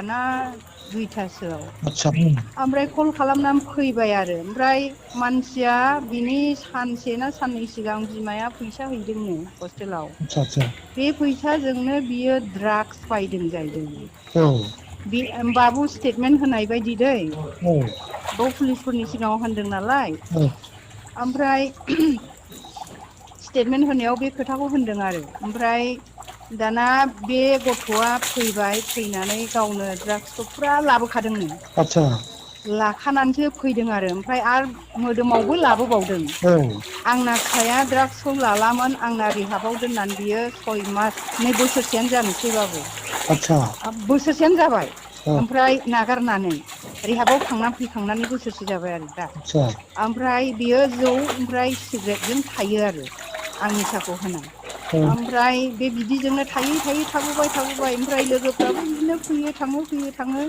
ना 2टासोआव आतसा ओमफ्राय कल खालामनानै फैबाय आरो ओमफ्राय मानसिया बिनि सानसे ना साननै सिगां बिमाया फैसा हैदोंनो हस्टेलाव आतसा बे फैसाजोंनो बियो ड्राग्स बायदों जाहैदों औ बे बाबु स्टेटमेन्ट होनाय बायदि दै औ बाव पुलिसफोरनि सिगाङाव होनदों नालाय औ ओमफ्राय स्टेटमेन्ट होनायाव बे खोथाखौ होनदों आरो ओमफ्राय दाना बे गथ'आ फैबाय फैनानै गावनो ड्राग्सखौ फुरा लाबोखादोंनो आतसा लाखानानैसो फैदों आरो आरो मोदोमावबो लाबोबावदों औ आंना फिसाया ड्राग्सखौ लालामोन आंना रिहाबाव दोननानै बियो 6 मास 2 बोसोरसेयानो जानोसै बाबु आतसा बोसोरसेयानो जाबाय औ ओमफ्राय नागारनानै रिहाबाव थांनानै फैखांनानै बोसोरसे जाबाय आरो दा आतसा ओमफ्राय बियो जौ ओमफ्राय सिगारेटजों थायो आरो आं निसाखौ होना औ ओमफ्राय बे बिदिजोंनो थायै थायै थाबोबाय ओमफ्राय लोगोफ्राबो बिदिनो फैयो थाङो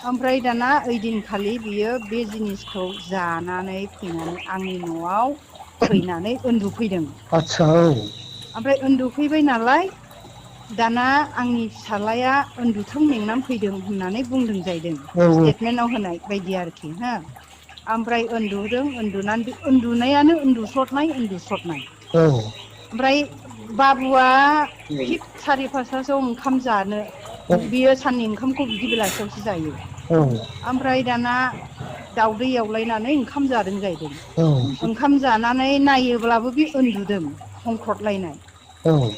ओमफ्राय दाना ओइदिनखालि बियो बे जिनिसखौ जानानै फैनानै आंनि न'आव फैनानै उन्दुफैदों आतसा औ ओमफ्राय उन्दुफैबाय नालाय दाना आंनि फिसाज्लाया उन्दुथों मेंनानै फैदों होननानै बुंदों जाहैदों औ स्टेटमेन्टाव होनाय बायदि आरोखि हो ओमफ्राय उन्दुदों उन्दुनानै उन्दुनायानो उन्दुस्रदनाय औ ओमफ्राय बाबुआ थिग 4:30 ओंखाम जानो बियो साननि ओंखामखौ बिदि बेलासियावसो जायो ओमफ्राय दाना दाउदै एवलायनानै ओंखाम जादों जाहैदों ओंखाम जानानै नायोब्लाबो बे उन्दुदों हंख्रदलायनाय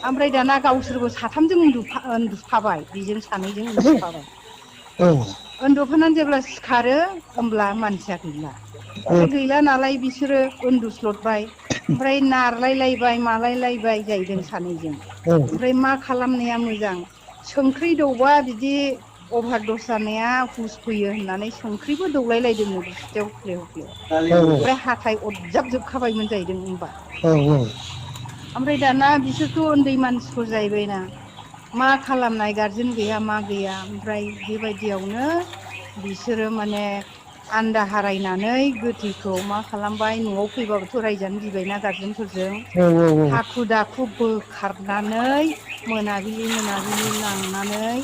ओमफ्राय दाना गावसोरबो साथामजों उन्दुफाबाय बेजों सानैजों उन्दुफाबाय उन्दुफानानै जेब्ला सिखारो होमब्ला मानसिया गैला ओमफ्राय गैला नालाय बिसोरो उन्दुस्लदबाय ओमफ्राय नारलायलायबाय मालायलायबाय जाहैदों सानैजों ओमफ्राय मा खालामनाया मोजां संख्रि दौबा बिदि अभार दस जानाया हुस फैयो होननानै संख्रिबो दौलायलायदोंनो गुस्थियाव हुफ्ले हुफ्ले ओमफ्राय हाथाय अरजाबजोबखाबायमोन जाहैदों होनबा ओमफ्राय दाना बिसोरथ' उन्दै मानसिफोर जाहैबायना मा खालामनाय गारजेन गैया मा गैया ओमफ्राय बेबायदियावनो बिसोरो माने आन्दाहारायनानै गोथैखौ मा खालामबाय न'आव फैबाबोथ' रायजानो गिबायना गारजेनफोरजों हाखु दाखु बोखारनानै मोनाबिलि लांनानै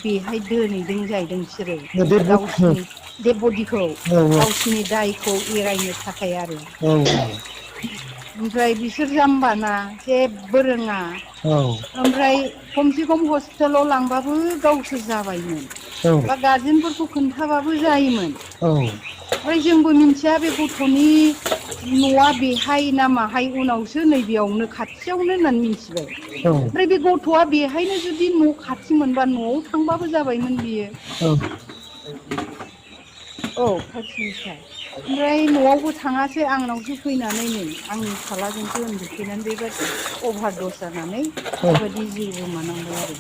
बेहाय दोनहैदों जाहैदों बिसोरो गावसिनि देद बडिखौ गावसिनि दायखौ एरायनो थाखाय आरो ओमफ्राय बिसोर जाम्बाना जेबो रोङा ओमफ्राय खमसे खम हस्पिटालाव लांबाबो गावसोर जाबायमोन बा गारजेनफोरखौ खोन्थाबाबो जायोमोन ओमफ्राय जोंबो मिथिया बे गथ'नि न'आ बेहाय ना माहाय उनावसो नैबेयावनो खाथियावनो होननानै मिथिबाय ओमफ्राय बे गथ'आ बेहायनो जुदि न' खाथि मोनबा न'आव थांबाबो जाबायमोन बियो औ 5 मिटार ओमफ्राय न'आवबो थाङासै आंनावसो फैनानै नै आंनि फिसाज्लाजोंसो उन्दुफैनानै बेबायदि अभार दस जानानै बेबायदि जिउ गोमानांबाय आरो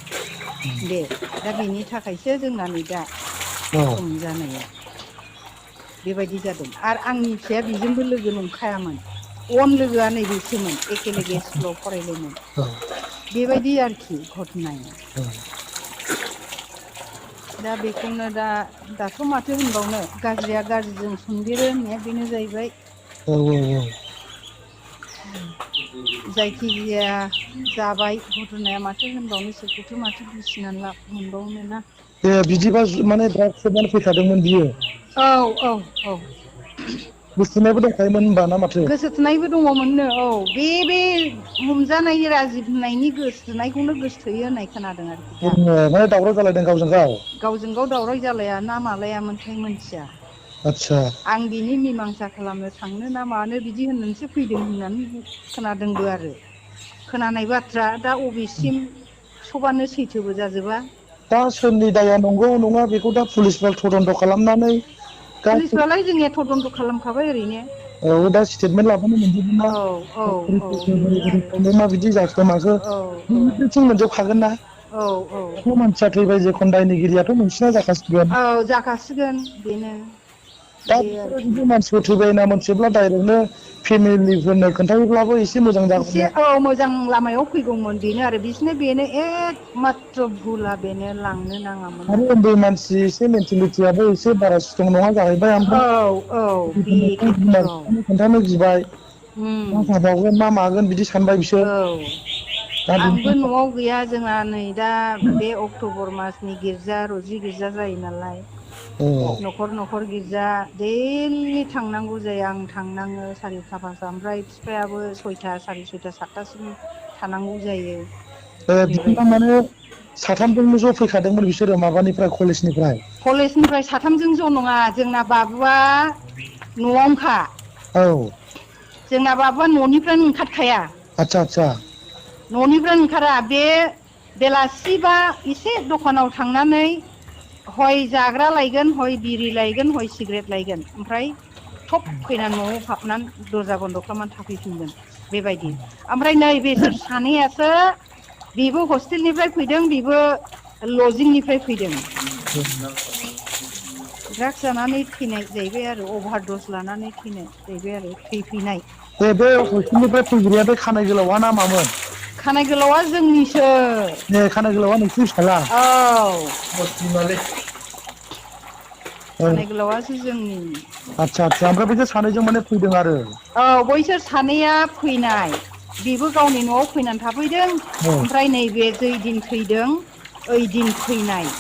दे दा बेनि थाखायसो जोंना नै दा हमजानाया बेबायदि जादों आरो आंनि फिसाया बेजोंबो लोगो नंखायामोन अन लोगोआ नैबेसोमोन एखेलेगे स्कुलाव फरायलोमोन बेबायदि आरोखि घटनाया दा बेखौनो दाथ' माथो होनबावनो गाज्रिया गाज्रिजों सनदेरो होननाया बेनो जाहैबाय जायखिजाया जाबाय घटनाया माथो होनबावनो सोरखौथो माथो दुसिनानै मोनबावनो ना दे बिदिबा माने ड्राग्स सोबनानै फैखादोंमोन बियो औ गोसथोनायबो दंखायोमोन होनबा ना माथो गोसोथोनायबो दङमोननो बे हमजानाय राजिब होननायनि गोसोथोनायखौनो गोसोथोयो होननाय खोनादों आरोखि दा माने दावराव जालायदों गावजों गाव गावजों गाव दावराव जालाया ना मालायामोनथाय मोनथिया आतसा आं बिनि मिमांसा खालामनो थांनो ना मानो बिदि होननानैसो फैदों होननानै खोनादोंबो आरो खोनानाय बाथ्रा दा अबेसिम सबानो सैथोबो जाजोबा दा सोरनि दाया नंगौ नङा बेखौ दा पुलिसफ्रा तदन्त' खालामनानै गासिबो पुलिसफ्रालाय जोंनिया तदन्त' खालामखाबाय ओरैनो औ दा स्टेटमेन्ट लाबानो मोनजोबगोन ना औ औ औ बेनो आरो माबायदि जाखो माखो औ थिं मोनजोबखागोन ना औ मानसिया थैबाय जेखन दायनिगिरियाथ' मोनसिना जाखासिगोन औ जाखासिगोन बेनो दा बे बिसोरो आरोखि जुदि मानसिफोर थैबाय होनना मोनथियोब्ला डाइरेक्टनो फेमिलिफोरनो खोन्थायोब्लाबो एसे मोजां एसे जागौमोन मोजां लामायाव फैगौमोन बेनो आरो बिसोरनो बेनो एकमात्र' भुला बेनो लांनो नाङामोन आरो उन्दै मानसि एसे मेन्टेलिटियाबो एसे बारा स्ट्रं नङा जाहैबाय औ ओमफ्राय बेनोथ' खोन्थानो गिबाय मा जाबावगोन मा मागोन बिदि सानबाय बिसोर औ आंबो न'आव गैया जोंहा नै दा बे अक्ट'बर मासनि गिर्जा रजि गिर्जा जायो नालाय न'खर गिर्जा दैलि थांनांगौ जायो आं थांनाङो 4ता 5ता ओमफ्राय बिफायाबो 6ता 6:30 7तासिम थानांगौ जायो बिदिबा बेबायदि माने साथामजोंनो ज' फैखादोंमोन बिसोरो माबानिफ्राय कलेजनिफ्राय कलेजनिफ्राय 3जों ज' नङा जोंना बाबुआ न'आवनोखा औ जोंना बाबुआ न'निफ्रायनो ओंखारखाया आतसा न'निफ्राय ओंखारा बे बेलासिबा एसे दखानाव थांनानै हय जाग्रा लायगोन हय बिरि लायगोन हय सिगारेट लायगोन ओमफ्राय थब फैनानै न'आव हाबनानै दरजा बन्द' खालामनानै थाफैफिनगोन बेबायदि ओमफ्राय नै बेसोर सानैयासो बेबो हस्टेलनिफ्राय फैदों बेबो लजिंनिफ्राय फैदों ड्राग्स जानानै थैनाय जाहैबाय आरो अभार दस लानानै थैनाय जाहैबाय आरो थैफैनाय बे हस्टेलनिफ्राय फैग्राया बे खानाय गोलावा ना मामोन खानाय गोलावा जोंनिसो खानाय गोलावा नोंसिनि फिसाला औ खानाय गोलावासो जोंनि आतसा ओमफ्राय बिसोर सानैजों माने फैदों आरो औ बैसोर सानैया फैनाय बेबो गावनि न'आव फैनानै थाफैदों औ ओमफ्राय नैबे जै दिन थैदों ओइदिन फैनाय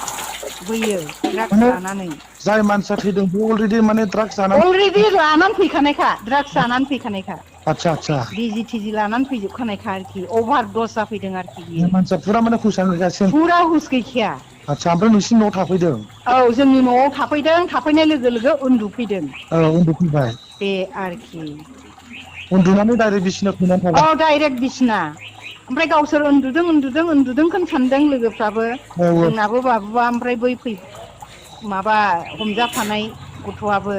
बैयो ड्राग्स माने लानानै जाय मानसिया थैदों बे अलरेडि माने ड्राग्स जानानै अलरेडि लानानै फैखानायखा ड्राग्स जानानै फैखानायखा आतसा बिजि थिजि लानानै फैजोबखानायखा आरोखि अभार दस जाफैदों आरोखि बे बियो मानसिया फुरा माने हुसानो गैयासिन फुरा हुस गैखाया आतसा ओमफ्राय नोंसिनि न'आव थाफैदों औ जोंनि न'आव थाफैदों थाफैनाय लोगो लोगो उन्दुफैदों औ उन्दुफैबाय बे आरोखि उन्दुनानै डाइरेक्ट बिसिनायाव फैनानै औ थाबाय डाइरेक्ट बिसिना ओमफ्राय गावसोर उन्दुदोंखौनो सानदों लोगोफ्राबो औ जोंनाबो बाबुआ ओमफ्राय बै माबा हमजाफानाय गथ'आबो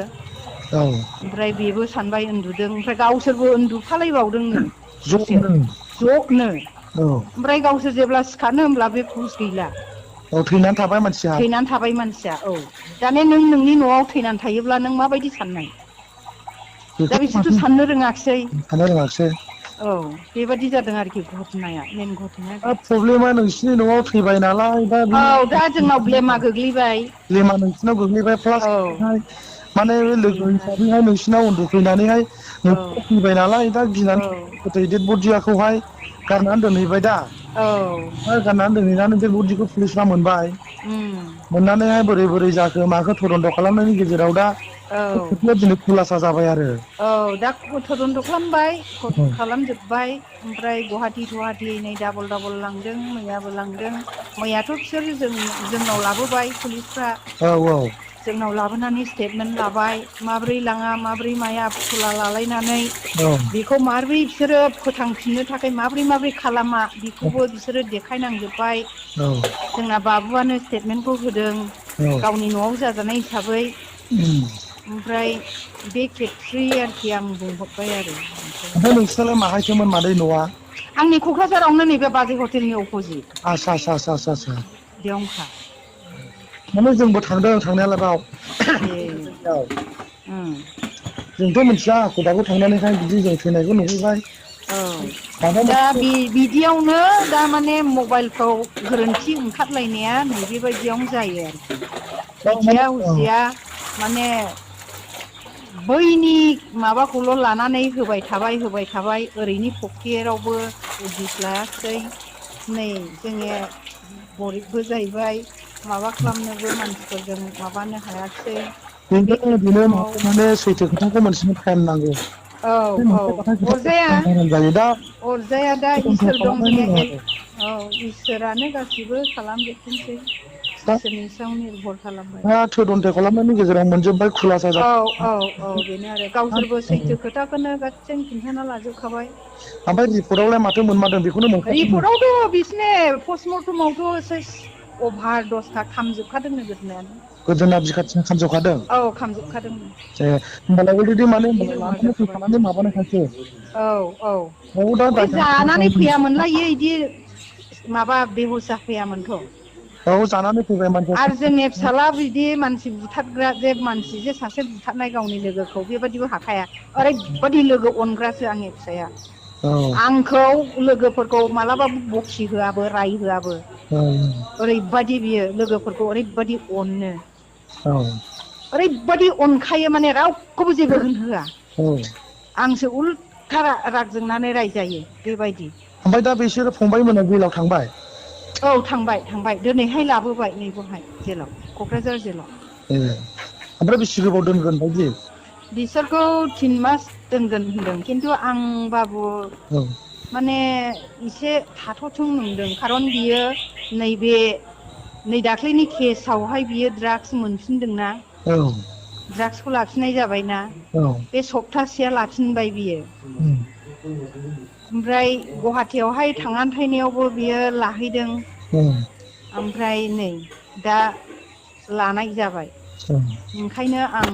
औ ओमफ्राय बेबो सानबाय उन्दुदों ओमफ्राय गावसोरबो उन्दुफालायबावदोंनो दसे ज'नो ज'नो औ ओमफ्राय गावसोर जेब्ला सिखारनो होमब्ला बे हुस गैला औ थैनानै थाबाय मानसिया थैनानै थाबाय मानसिया औ दाने नों नोंनि न'आव थैनानै थायोब्ला नों माबायदि साननाय दा बेखौथ' बिसोरथ' माथो साननो रोङाखिसै साननो रोङासै औ बेबादि जादों आरोखि घटनाया मेन घटनाया दा प्रब्लेमा नोंसिनि न'आव थैबाय नालाय दा औ दा जोंनाव ब्लेमा गोग्लैबाय ब्लेमा नोंसिनाव गोग्लैबाय प्लास औ माने लोगो बेनो हिसाबैहाय नोंसिनाव उन्दुफैनानैहाय आरो न'खराव फैबाय नालाय दा औ गिनानै गोथै डेड बडिखौहाय गारनानै दोनहैबाय दा औ गारनानै दोनहैनानै बे बडिखौ पुलिसफ्रा मोनबाय मोननानैहाय बोरै जाखो माखो थदन्त खालामनायनि गेजेराव दा औ खोथाया दिनै खुलासा जाबाय आरो औ दा थदन्त' खालामबाय खालामजोब्बाय ओमफ्राय गुवाहाटि नै डाबल लांदों मैयाबो लांदों मैयाथ' बिसोर जोंनाव लाबोबाय पुलिसफ्रा औ औ जोंनाव लाबोनानै स्टेटमेन्ट लाबाय माब्रै लाङा माब्रै माया फुथुला लालायनानै बेखौ माब्रै बिसोरो फोथांफिननो थाखाय माब्रै खालामा बेखौबो बिसोरो देखायनांजोबबाय जोंना बाबुआनो स्टेटमेन्टखौ होदों गावनि न'आव जाजानाय हिसाबै ओमफ्राय बे खेबस्रि आरोखि आं बुंहरबाय आरो बेखौ ओमफ्राय नोंसिनालाय माहायसोमोन मादै न'आ आंनि क'क्राझारावनो नैबे बाजै हटेलनि अपजित आसा बेयावनोखा माने जोंबो थांदों थांनायालाय बाव ए जोंथ' मिथिया हाखु दाखु थांनानैहाय बिदि जों थैनायखौ नुहैबाय औ माबा दा मोनसे बिदियावनो दा माने मबाइलफ्राव गोरोन्थि ओंखारलायनाया नैबेबायदियावनो जायो आरोखि माने मिथिया हुसिया माने बैनि माबाखौल' लानानै होबाय थाबाय ओरैनि पकेरावबो उदिस लायाखिसै नै जोङो गरिबबो जाहैबाय माबा खालामनोबो मानसिफोरजों माबानो हायाखिसै बे बेनो खेथ्रआव माथो माने सैथो खोथाखौ मोनथिनो टाइम नांगौ औ औ मोनसे अरजाया खोथा जायो दा अरजाया दा तदन्थ' इसोर दं खालामनायनि जोंनिया उनाव औ इसोरानो गासिबो खालामजोबथोंसै इसोरनि सायाव निर्भर खालामबाय दा थदन्थ' खालामनायनि गेजेराव मोनजोबबाय खुलासा औ बेनो आरो गावसोरबो सैथो खोथाखौनो गासैबो खिन्थाना लाजोबखाबाय ओमफ्राय रिपर्टआवलाय माथो मोनमारदों बेखौनो मोनखादों रिपर्टआवथ' बिसिने पस्टमर्टमावथ' सेस अभार दसथा खामजोबखादोंनो गोदोनायानो गोदोना बिखाथिना खामजोबखादों औ खामजोबखादोंनो ए होमबालाय अलरेडि माने बिदि होनबालाय जमा लानानै जाखाबाय फैखानानै माबानायखायसो औ दा बे जानानै दायआ फैयामोनलाय बिदि माबा बेहुस जाफैयामोनथ' औ जानानै फैबाय मानसिया आरो जोंनि फिसाला बिदि मानसि बुथारग्रा जे मानसि जे सासे बुथारनाय गावनि लोगोखौ बेबादिबो हाखाया ओरैबादि लोगो अनग्रासो आंनि फिसाया औ आंखौ लोगोफोरखौ मालाबाबो बखि होआबो रायहोआबो ओरैबादि बियो लोगोफोरखौ ओरैबादि अनो औ ओरैबादि अनखायो माने रावखौबो जेबो होनहोआ औ आंसो उल्था राग जोंनानै रायजायो बेबायदि ओमफ्राय दा बिसोरो फंबायमोना जेलाव थांबाय? औ थांबाय दिनैहाय लाबोबाय नैबेहाय जेलाव क'क्राझार जेलाव। ए ओमफ्राय बेसे गोबाव दोनगोन बायदि? बिसोरखौ 3 मास दोनगोन होनदों खिन्थु आं बाबु औ माने एसे थाथ'थों नंदों खारन बियो नैबे नै दाख्लैनि केसावहाय बियो ड्राग्स मोनफिनदोंना। औ ड्राग्सखौ लाफिननाय जाबायना औ बे सप्तासेया लाफिनबाय बियो। उम ओमफ्राय गुवाहाटियावहाय थांनानै थायनायावबो बियो लाहैदों। उम ओमफ्राय नै दा लानाय जाबाय उम ओंखायनो आं